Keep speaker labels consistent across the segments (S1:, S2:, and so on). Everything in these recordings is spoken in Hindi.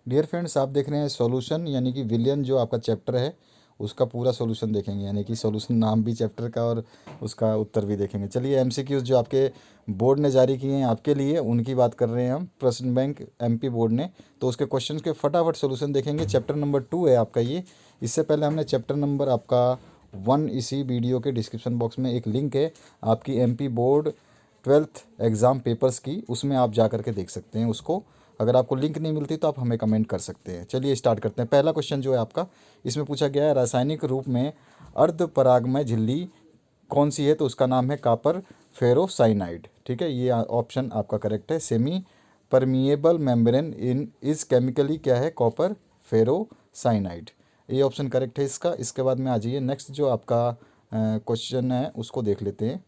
S1: डियर फ्रेंड्स, आप देख रहे हैं सॉल्यूशन यानी कि विलियन जो आपका चैप्टर है उसका पूरा सॉल्यूशन देखेंगे, यानी कि सॉल्यूशन नाम भी चैप्टर का और उसका उत्तर भी देखेंगे। चलिए एमसीक्यूज जो आपके बोर्ड ने जारी किए हैं आपके लिए उनकी बात कर रहे हैं हम, प्रश्न बैंक एमपी बोर्ड ने। तो उसके क्वेश्चन के फटाफट सॉल्यूशन देखेंगे। चैप्टर नंबर 2 है आपका ये। इससे पहले हमने चैप्टर नंबर आपका 1 इसी वीडियो के डिस्क्रिप्शन बॉक्स में एक लिंक है आपकी MP board 12th exam papers की, उसमें आप जा करके देख सकते हैं उसको। अगर आपको लिंक नहीं मिलती तो आप हमें कमेंट कर सकते हैं। चलिए स्टार्ट करते हैं। पहला क्वेश्चन जो है आपका, इसमें पूछा गया है रासायनिक रूप में अर्धपरागमय झिल्ली कौन सी है, तो उसका नाम है कॉपर फेरोसाइनाइड। ठीक है, ये ऑप्शन आपका करेक्ट है। Semi permeable membrane in is chemically क्या है, कॉपर फेरोसाइनाइड। ये ऑप्शन करेक्ट है इसका। इसके बाद में आ जाइए नेक्स्ट जो आपका क्वेश्चन है उसको देख लेते हैं,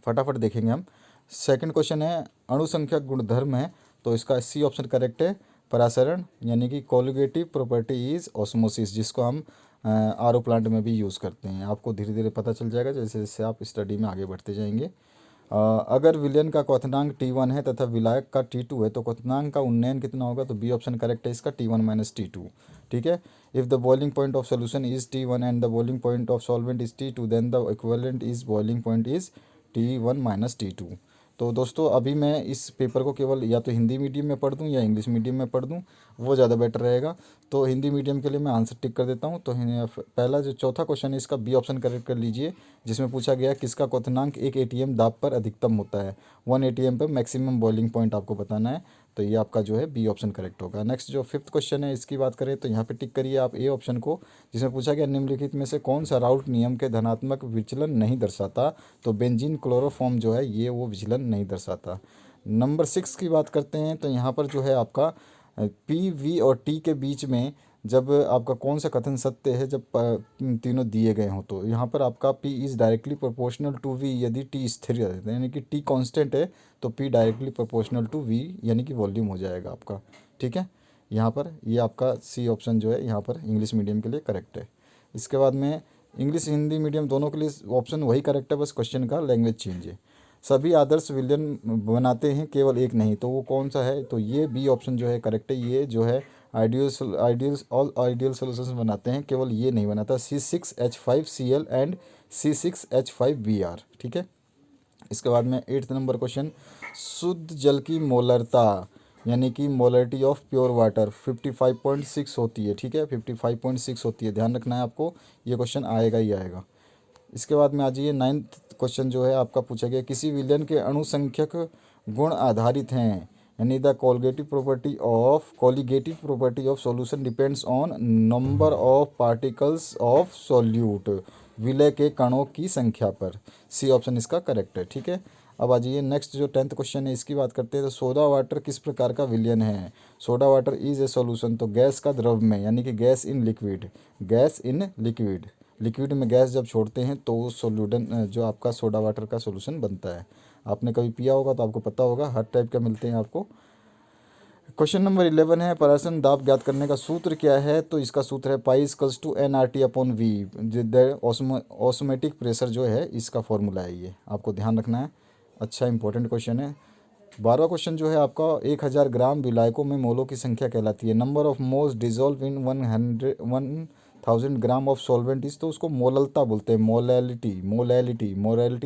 S1: फटाफट देखेंगे हम। सेकंड क्वेश्चन है अणुसंख्यक गुणधर्म है, तो इसका सी ऑप्शन करेक्ट है, परासरण यानी कि कोलिगेटिव प्रॉपर्टी इज ऑस्मोसिस, जिसको हम आरओ प्लांट में भी यूज़ करते हैं। आपको धीरे धीरे पता चल जाएगा जैसे जैसे आप स्टडी में आगे बढ़ते जाएंगे। अगर विलयन का क्वथनांक T1 है तथा विलायक का T2 है तो क्वथनांक का उन्नयन कितना होगा, तो बी ऑप्शन करेक्ट है इसका, T1 माइनस T2। ठीक है, if the boiling point of solution is T1 and the boiling point of solvent is T2 then the equivalent is boiling point is T1 minus T2। तो दोस्तों अभी मैं इस पेपर को केवल या तो हिंदी मीडियम में पढ़ दूँ या इंग्लिश मीडियम में पढ़ दूँ, वो ज़्यादा बेटर रहेगा। तो हिंदी मीडियम के लिए मैं आंसर टिक कर देता हूँ। तो पहला जो चौथा क्वेश्चन है इसका बी ऑप्शन करेक्ट कर लीजिए, जिसमें पूछा गया है किसका क्वथनांक एक एटीएम दाब पर अधिकतम होता है। 1 एटीएम पर मैक्सिमम बॉइलिंग पॉइंट आपको बताना है, तो ये आपका जो है बी ऑप्शन करेक्ट होगा। नेक्स्ट जो फिफ्थ क्वेश्चन है इसकी बात करें तो यहाँ पे टिक करिए आप ए ऑप्शन को, जिसमें पूछा गया निम्नलिखित में से कौन सा राउल्ट नियम के धनात्मक विचलन नहीं दर्शाता, तो बेंजीन क्लोरोफॉर्म जो है ये वो विचलन नहीं दर्शाता। नंबर 6 की बात करते हैं तो यहाँ पर जो है आपका पी वी और टी के बीच में जब आपका कौन सा कथन सत्य है जब तीनों दिए गए हों, तो यहाँ पर आपका P is directly proportional to V यदि T स्थिर है, यानी कि T कांस्टेंट है तो P directly proportional to V यानी कि वॉल्यूम हो जाएगा आपका। ठीक है, यहाँ पर ये आपका सी ऑप्शन जो है यहाँ पर इंग्लिश मीडियम के लिए करेक्ट है। इसके बाद में इंग्लिश हिंदी मीडियम दोनों के लिए ऑप्शन वही करेक्ट है, बस क्वेश्चन का लैंग्वेज चेंज है। सभी आदर्श विलयन बनाते हैं केवल एक नहीं, तो वो कौन सा है, तो ये बी ऑप्शन जो है करेक्ट है। ये जो है आइडियल ऑल आइडियल सोल्यूशन बनाते हैं, केवल ये नहीं बनाता, C6H5Cl एंड C6H5Br। ठीक है, इसके बाद में 8th नंबर क्वेश्चन, शुद्ध जल की मोलरता यानी कि मोलरिटी ऑफ प्योर वाटर 55.6 होती है। ठीक है, 55.6 होती है, ध्यान रखना है आपको, ये क्वेश्चन आएगा ही आएगा। इसके बाद में आ जाइए 9th क्वेश्चन जो है आपका पूछा गया किसी विलयन के अणुसंख्यक गुण आधारित हैं, यानी the colligative property of solution depends on number of particles of solute, विलय के कणों की संख्या पर। सी ऑप्शन इसका करेक्ट है। ठीक है, अब आ जाइए नेक्स्ट जो 10th क्वेश्चन है इसकी बात करते हैं। तो सोडा वाटर किस प्रकार का विलयन है, soda water is a solution, तो गैस का द्रव में यानी कि gas in liquid, gas in liquid, liquid में गैस जब छोड़ते हैं तो सोल्यूडन जो आपका सोडा वाटर का सोल्यूशन बनता है। आपने कभी पिया होगा तो आपको पता होगा, हर टाइप का मिलते हैं आपको। क्वेश्चन नंबर 11 है परासन दाब ज्ञात करने का सूत्र क्या है, तो इसका सूत्र है pi equals to NRT upon V, osmotic pressure जो है इसका फॉर्मूला है, ये आपको ध्यान रखना है। अच्छा इंपॉर्टेंट क्वेश्चन है। 12वां क्वेश्चन जो है आपका 1000 ग्राम विलायकों में मोलों की संख्या कहलाती है, number of moles dissolve in 1000 gram of solvent is, तो उसको मोललता बोलते हैं, मोलैलिटी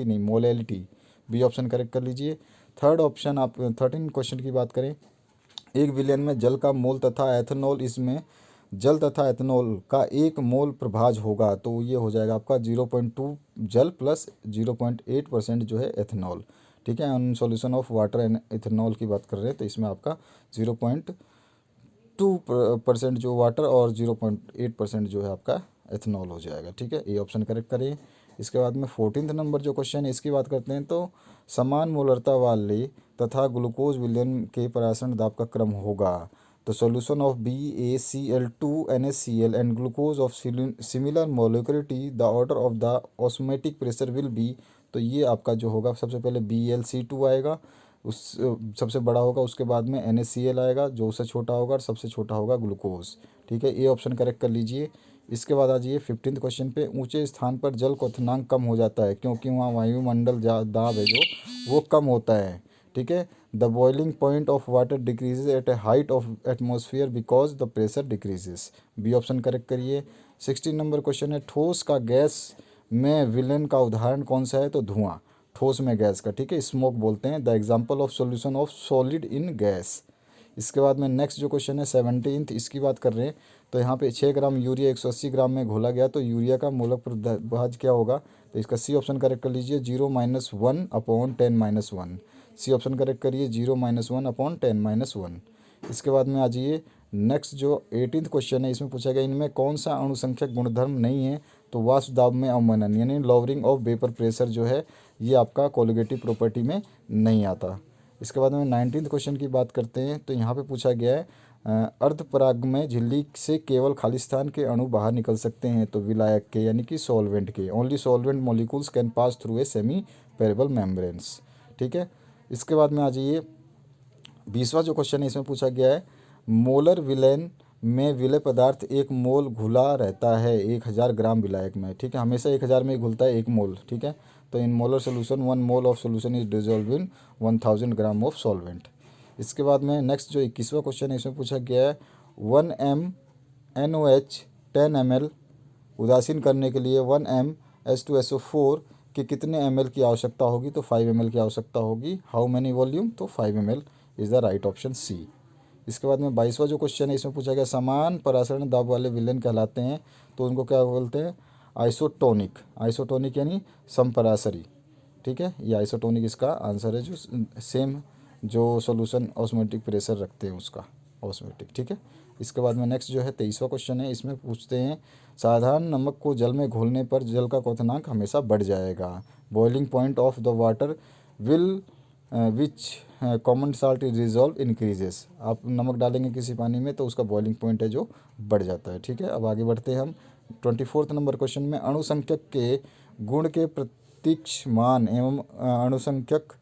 S1: नहीं मोलैलिटी। बी ऑप्शन करेक्ट कर लीजिए। थर्ड ऑप्शन आप 13 क्वेश्चन की बात करें, एक विलियन में जल का मोल तथा एथेनॉल, इसमें जल तथा एथेनॉल का एक मोल प्रभाज होगा, तो ये हो जाएगा आपका 0.2 जल प्लस 0.8% जो है एथेनॉल। ठीक है, on solution of water and ethanol की बात कर रहे हैं तो इसमें आपका 0.2% जो वाटर और 0.8% जो है आपका एथेनॉल हो जाएगा। ठीक है, ये ऑप्शन करेक्ट करिए। इसके बाद में 14th नंबर जो क्वेश्चन है इसकी बात करते हैं, तो समान मोलरता वाले तथा ग्लूकोज विलयन के परासरण दाब का क्रम होगा, तो solution of BaCl2NaCl and glucose of similar molecularity the order of the osmotic pressure will be, तो ये आपका जो होगा सबसे पहले BlC2 आएगा, उस सबसे बड़ा होगा, उसके बाद में NaCl आएगा जो उससे छोटा होगा और सबसे छोटा होगा ग्लूकोज। ठीक है, ये ऑप्शन करेक्ट कर लीजिए। इसके बाद आ जाइए 15th क्वेश्चन पे, ऊंचे स्थान पर जल क्वथनांक कम हो जाता है क्योंकि वहाँ वायुमंडल दाब है जो वो कम होता है। ठीक है। The boiling point of water decreases at a height of atmosphere because the pressure decreases, B option correct करिए। 16 नंबर क्वेश्चन है, ठोस का गैस में विलेन का उदाहरण कौन सा है? तो धुआं, ठोस में गैस का, ठीक है, स्मोक बोलते हैं। The example of solution of solid in gas. इसके बाद में नेक्स्ट जो क्वेश्चन है 17th, इसकी बात कर रहे हैं। तो यहाँ पे 6 ग्राम यूरिया 180 ग्राम में घोला गया, तो यूरिया का मोलक भाज क्या होगा? तो इसका सी ऑप्शन करेक्ट कर लीजिए, 0-1/10-1। सी ऑप्शन करेक्ट करिए, 0-1/10-1। इसके बाद में आ जाइए नेक्स्ट जो 18th क्वेश्चन है, इसमें पूछा गया इनमें कौन सा अणुसंख्यक गुणधर्म नहीं है? तो वाष्प दाब में अवमंदन यानी लॉवरिंग ऑफ वेपर प्रेशर जो है ये आपका कोलिगेटिव प्रॉपर्टी में नहीं आता। इसके बाद में 19th क्वेश्चन की बात करते हैं। तो यहाँ पे पूछा गया है अर्धपरागमय झिल्ली से केवल खालिस्तान के अणु बाहर निकल सकते हैं, तो विलायक के यानी कि सॉल्वेंट के। Only solvent molecules can pass through a semi permeable membranes, ठीक है। इसके बाद में आ जाइए 20वां जो क्वेश्चन है, इसमें पूछा गया है मोलर विलेन में विलय पदार्थ 1 मोल घुला रहता है 1000 ग्राम विलायक में, ठीक है, हमेशा 1000 में ही घुलता है 1 मोल, ठीक है। तो इन molar solution 1 mole of solution is dissolve in 1000 gram of solvent. इसके बाद में नेक्स्ट जो 21वां क्वेश्चन है, इसमें पूछा गया है 1 10 ml उदासीन करने के लिए 1 H2SO4 के कितने ml की आवश्यकता होगी? तो 5 ml की आवश्यकता होगी। How many volume? तो 5 ml is the right option C. इसके बाद में 22वां जो क्वेश्चन है, इसमें पूछा गया समान परासरण दाब वाले विलेन कहलाते हैं, तो उनको क्या बोलते हैं? आइसोटोनिक। आइसोटोनिक यानी समपरासरी, ठीक है, ये आइसोटोनिक इसका आंसर है, जो सेम जो सॉल्यूशन ऑस्मोटिक प्रेशर रखते हैं उसका ऑस्मोटिक, ठीक है। इसके बाद में नेक्स्ट जो है 23वां क्वेश्चन है, इसमें पूछते हैं साधारण नमक को जल में घोलने पर जल का क्वथनांक हमेशा बढ़ जाएगा। Boiling point of the water will which common salt is resolve increases. आप नमक डालेंगे किसी पानी में तो उसका बॉइलिंग पॉइंट है जो बढ़ जाता है, ठीक है। अब आगे बढ़ते हैं हम 24 नंबर क्वेश्चन में, अणुसंख्यक के गुण के प्रत्यक्ष मान एवं अणुसंख्यक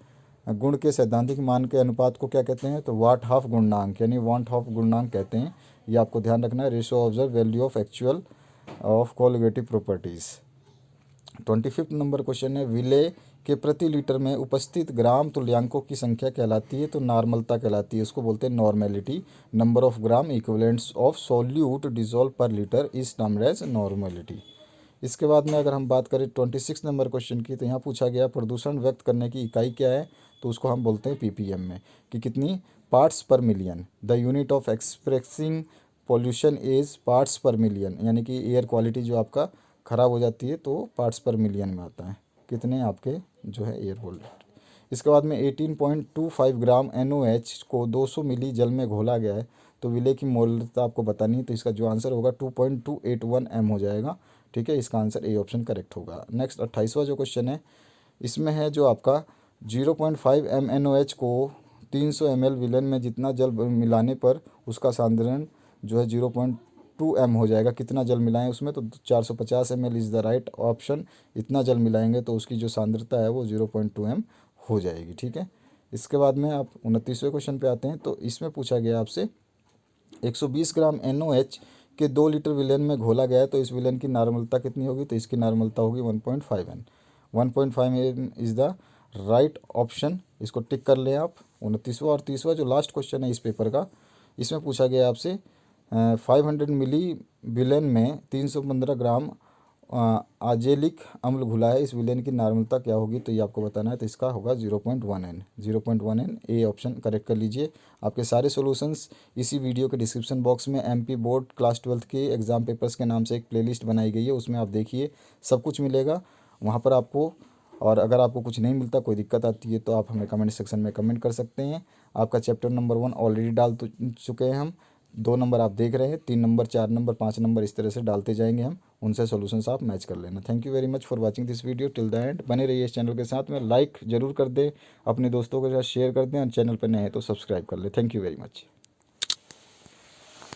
S1: गुण के सैद्धांतिक मान के अनुपात को क्या कहते हैं? तो वाट हाफ गुणनांक यानी वाट हाफ गुणनांक कहते हैं। ये आपको ध्यान रखना है। Ratio observe value of actual of colligative properties. 25 number question है, विलेय के प्रति लीटर में उपस्थित ग्राम तुल्यांकों की संख्या कहलाती है? तो नॉर्मलता कहलाती है, इसको बोलते हैं normality. Number of gram equivalents of solute dissolve per litre is termed as normality. इसके बाद में अगर हम बात करें 26 नंबर क्वेश्चन की, तो यहाँ पूछा गया प्रदूषण व्यक्त करने की इकाई क्या है? तो उसको हम बोलते हैं पीपीएम में, कि कितनी पार्ट्स पर million. The unit of expressing pollution is parts पर मिलियन, यानी कि एयर क्वालिटी जो आपका ख़राब हो जाती है तो पार्ट्स पर मिलियन में आता है, कितने आपके जो है एयर क्वालिटी। इसके बाद में 18.25 ग्राम NOH को 200 मिली जल में घोला गया है, तो विलेय की मोलरता आपको बतानी है, तो इसका जो आंसर होगा 2.281 m हो जाएगा, ठीक है। इसका आंसर ए ऑप्शन करेक्ट होगा। नेक्स्ट 28वां जो क्वेश्चन है, इसमें है जो आपका 0.5 MnOH को 300 ml विलेन में जितना जल मिलाने पर उसका सांद्रण जो है 0.2 m हो जाएगा। कितना जल मिलाएं उसमें? तो 450 ml is the right option. इतना जल मिलाएंगे तो उसकी जो सांद्रता है वो 0.2 m हो जाएगी, ठीक है। इसके बाद में आप 29वें क्वेश्चन पे आते हैं। तो इसमें पूछा गया आपसे 120 ग्राम NOH के 2 लीटर विलेन में घोला गया है, तो इस विलेन की नॉर्मलता कितनी होगी? तो इसकी नॉर्मलता होगी 1.5 n। 1.5 n is the right option, इसको टिक कर लें आप। 29वां और 30वां जो लास्ट क्वेश्चन है इस पेपर का, इसमें पूछा गया आपसे 500 मिली विलेन में 315 ग्राम आजेलिक अम्ल घुला है, इस विलेन की नॉर्मलता क्या होगी? तो ये आपको बताना है, तो इसका होगा 0.1 n। 0.1 n A option correct कर लीजिए। आपके सारे सॉल्यूशंस इसी वीडियो के डिस्क्रिप्शन बॉक्स में MP बोर्ड क्लास 12th के एग्ज़ाम पेपर्स के नाम से एक प्लेलिस्ट बनाई गई है, उसमें आप देखिए सब कुछ मिलेगा वहाँ पर आपको। और अगर आपको कुछ नहीं मिलता, कोई दिक्कत आती है, तो आप हमें कमेंट सेक्शन में कमेंट कर सकते हैं। आपका चैप्टर नंबर 1 ऑलरेडी डाल चुके हैं हम, 2 नंबर आप देख रहे हैं, 3 नंबर 4 नंबर 5 नंबर इस तरह से डालते जाएंगे हम, उनसे सॉल्यूशंस आप मैच कर लेना। Thank you very much for watching this video till the end. बने रहिए इस चैनल के साथ में, लाइक जरूर कर दें, अपने दोस्तों के साथ शेयर कर दें, और चैनल पर नए हैं तो सब्सक्राइब कर लें। Thank you very much.